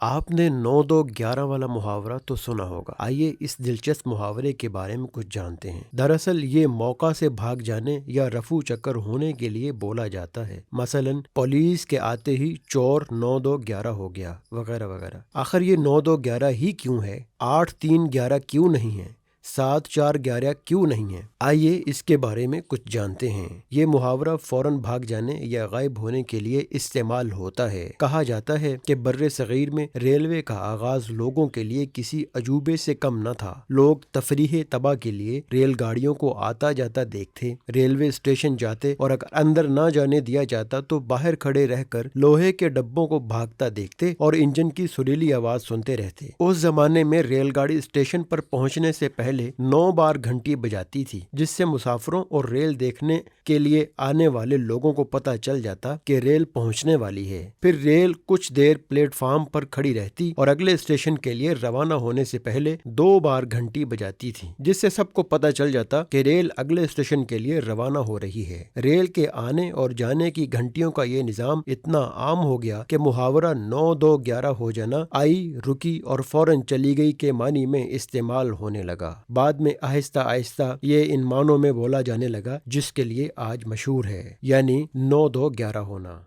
آپ نے 9-2-11 والا محاورہ تو سنا ہوگا۔ آئیے اس دلچسپ محاورے کے بارے میں کچھ جانتے ہیں۔ دراصل یہ موقع سے بھاگ جانے یا رفو چکر ہونے کے لیے بولا جاتا ہے۔ مثلا پولیس کے آتے ہی چور 9-2-11 ہو گیا وغیرہ وغیرہ۔ آخر یہ 9-2-11 ہی کیوں ہے؟ 8-3-11 کیوں نہیں ہے؟ 7-4-11 کیوں نہیں ہے؟ آئیے اس کے بارے میں کچھ جانتے ہیں۔ یہ محاورہ فوراً بھاگ جانے یا غائب ہونے کے لیے استعمال ہوتا ہے۔ کہا جاتا ہے کہ بر صغیر میں ریلوے کا آغاز لوگوں کے لیے کسی عجوبے سے کم نہ تھا۔ لوگ تفریح تباہ کے لیے ریل گاڑیوں کو آتا جاتا دیکھتے، ریلوے اسٹیشن جاتے اور اگر اندر نہ جانے دیا جاتا تو باہر کھڑے رہ کر لوہے کے ڈبوں کو بھاگتا دیکھتے اور انجن کی سریلی آواز سنتے رہتے۔ اس زمانے میں ریل گاڑی اسٹیشن پر پہنچنے سے پہلے 9 بار گھنٹی بجاتی تھی، جس سے مسافروں اور ریل دیکھنے کے لیے آنے والے لوگوں کو پتہ چل جاتا کہ ریل پہنچنے والی ہے۔ پھر ریل کچھ دیر پلیٹ فارم پر کھڑی رہتی اور اگلے اسٹیشن کے لیے روانہ ہونے سے پہلے 2 بار گھنٹی بجاتی تھی، جس سے سب کو پتہ چل جاتا کہ ریل اگلے اسٹیشن کے لیے روانہ ہو رہی ہے۔ ریل کے آنے اور جانے کی گھنٹیوں کا یہ نظام اتنا عام ہو گیا کہ محاورہ 9-2-11 ہو جانا آئی، رکی اور فوراً چلی گئی کے معنی میں استعمال ہونے لگا۔ بعد میں آہستہ آہستہ یہ ان معنوں میں بولا جانے لگا جس کے لیے آج مشہور ہے، یعنی 9-2-11 ہونا۔